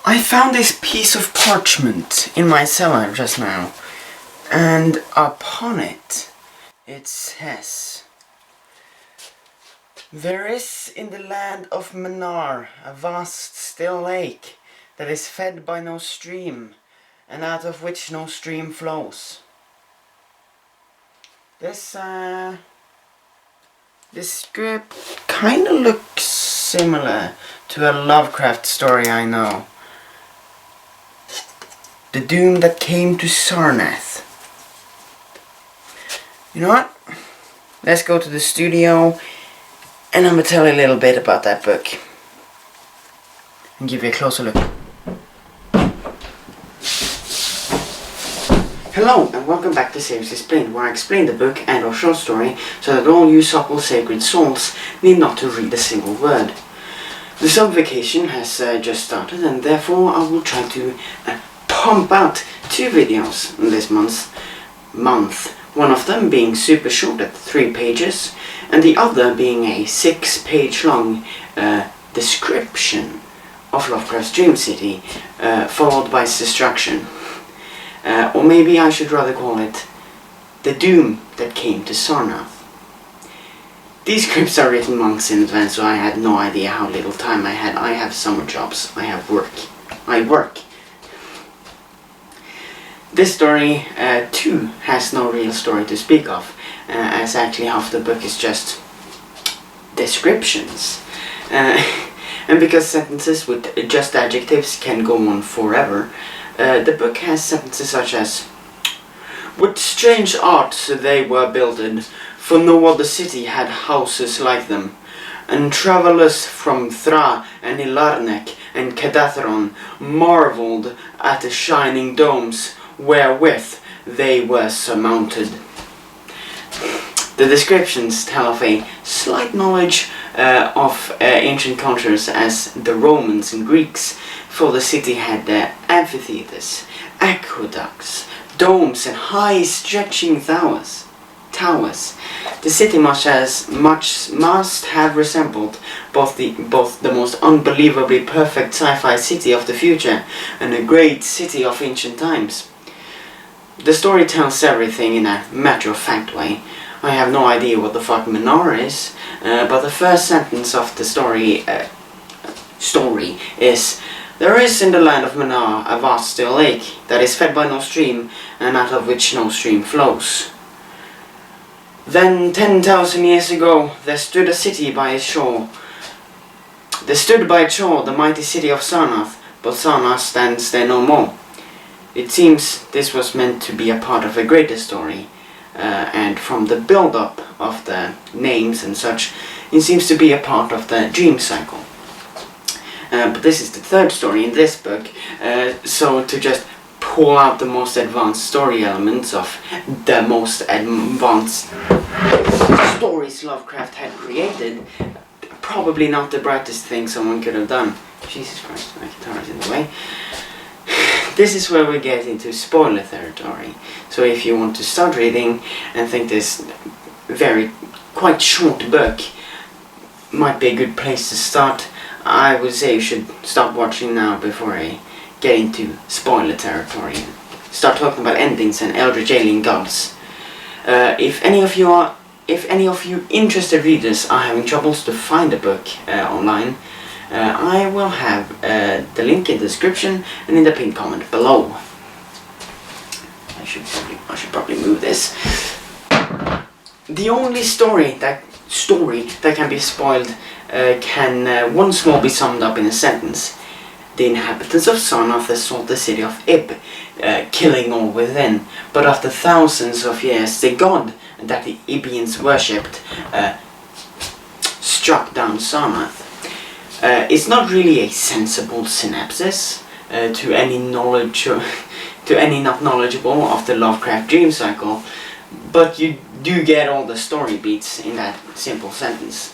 I found this piece of parchment in my cellar just now, and upon it says, "There is in the land of Manar a vast still lake that is fed by no stream, and out of which no stream flows." This script kinda looks similar to a Lovecraft story I know. The Doom That Came to Sarnath. You know what? Let's go to the studio and I'm gonna tell you a little bit about that book and give you a closer look. Hello and welcome back to Series Explained, where I explain the book and or short story so that all you supple sacred souls need not to read a single word. The summer vacation has just started, and therefore I will try to pump out 2 videos this month. One of them being super short at 3 pages, and the other being a 6-page long description of Lovecraft's Dream City, followed by its destruction. Or maybe I should rather call it The Doom That Came to Sarnath. These scripts are written months in advance, so I had no idea how little time I had. I have summer jobs, I have work. I work. This story too has no real story to speak of, as actually half the book is just descriptions. And because sentences with just adjectives can go on forever, the book has sentences such as, "With strange art they were builded, for no other city had houses like them. And travellers from Thra and Ilarnek and Kadathron marvelled at the shining domes wherewith they were surmounted." The descriptions tell of a slight knowledge of ancient cultures, as the Romans and Greeks, for the city had amphitheatres, aqueducts, domes and high stretching towers. The city must have resembled both the most unbelievably perfect sci-fi city of the future and a great city of ancient times. The story tells everything in a matter-of-fact way. I have no idea what the fuck Manar is, but the first sentence of the story is, "There is in the land of Manar a vast still lake that is fed by no stream, and out of which no stream flows. Then 10,000 years ago there stood a city by its shore. There stood by its shore the mighty city of Sarnath, but Sarnath stands there no more." It seems this was meant to be a part of a greater story, and from the build-up of the names and such, it seems to be a part of the dream cycle. But this is the 3rd story in this book, so to just pull out the most advanced story elements of the most advanced stories Lovecraft had created, probably not the brightest thing someone could have done. Jesus Christ, my guitar is in the way. This is where we get into spoiler territory, so if you want to start reading and think this quite short book might be a good place to start, I would say you should stop watching now before I get into spoiler territory and start talking about endings and eldritch alien gods. If any of you interested readers are having troubles to find a book online, I will have the link in the description and in the pinned comment below. I should probably move this. The only story that can be spoiled can once more be summed up in a sentence. The inhabitants of Sarnath assault the city of Ib, killing all within, but after thousands of years the god that the Ibians worshipped struck down Sarnath. It's not really a sensible synopsis to any not knowledgeable of the Lovecraft dream cycle, but you do get all the story beats in that simple sentence.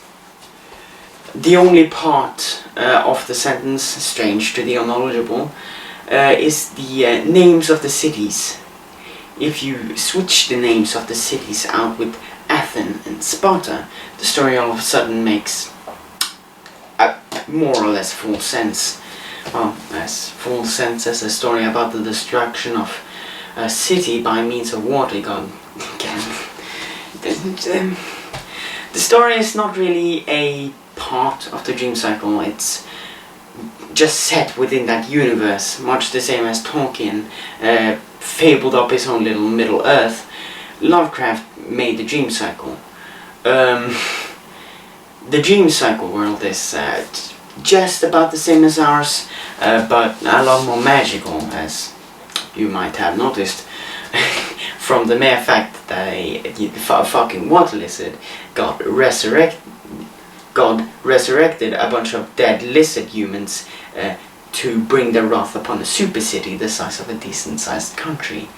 The only part of the sentence, strange to the unknowledgeable, is the names of the cities. If you switch the names of the cities out with Athens and Sparta, the story all of a sudden makes more or less full sense. well, as full sense as a story about the destruction of a city by means of water god. The story is not really a part of the dream cycle, it's just set within that universe, much the same as Tolkien fabled up his own little Middle Earth. Lovecraft made the dream cycle. The dream cycle world is just about the same as ours, but a lot more magical, as you might have noticed. From the mere fact that a fucking water lizard God resurrected a bunch of dead lizard humans to bring their wrath upon a super city the size of a decent sized country.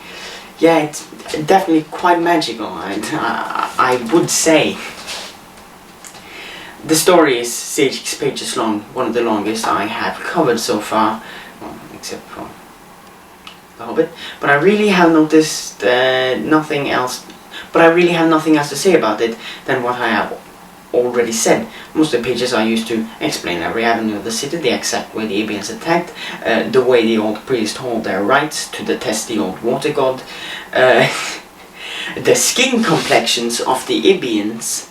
Yeah, it's definitely quite magical, I would say. The story is 6 pages long, one of the longest I have covered so far, well, except for The Hobbit. But I really have noticed nothing else. But I really have nothing else to say about it than what I have already said. Most of the pages are used to explain every avenue of the city, the exact way the Ibians attacked, the way the old priests hold their rights to detest the old water god, the skin complexions of the Ibians,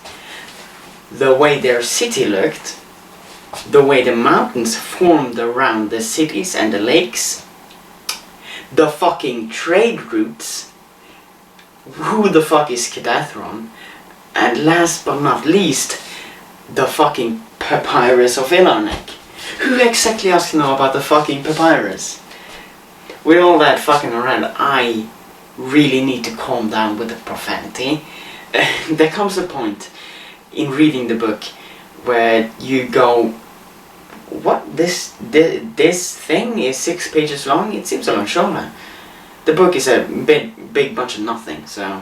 the way their city looked, the way the mountains formed around the cities and the lakes, the fucking trade routes, who the fuck is Cadathron, and last but not least, the fucking papyrus of Ilarnek. Who exactly has to know about the fucking papyrus? With all that fucking around, I really need to calm down with the profanity. There comes a point in reading the book where you go, what, this thing is 6 pages long? It seems a lot shorter. The book is a big bunch of nothing, so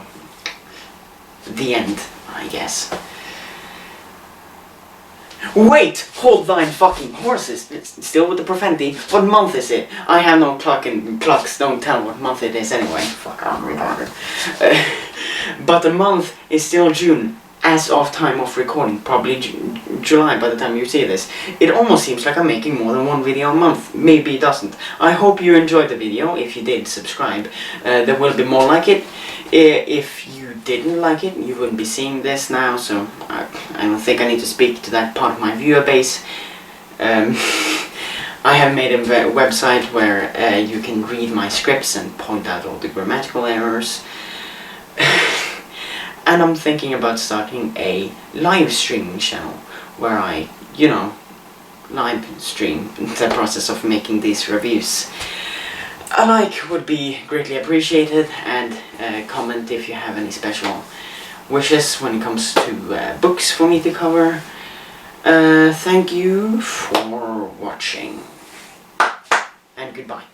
the end, I guess. Wait! Hold thine fucking horses! It's still with the profanity. What month is it? I have no clock, and clocks don't tell what month it is anyway. Fuck, I'm retarded. But the month is still June, as of time of recording, probably July by the time you see this. It almost seems like I'm making more than one video a month. Maybe it doesn't. I hope you enjoyed the video. If you did, subscribe. There will be more like it. If you didn't like it, you wouldn't be seeing this now, so I don't think I need to speak to that part of my viewer base. I have made a website where you can read my scripts and point out all the grammatical errors. And I'm thinking about starting a live streaming channel where I, you know, live stream the process of making these reviews. A like would be greatly appreciated, and comment if you have any special wishes when it comes to books for me to cover. Thank you for watching, and goodbye.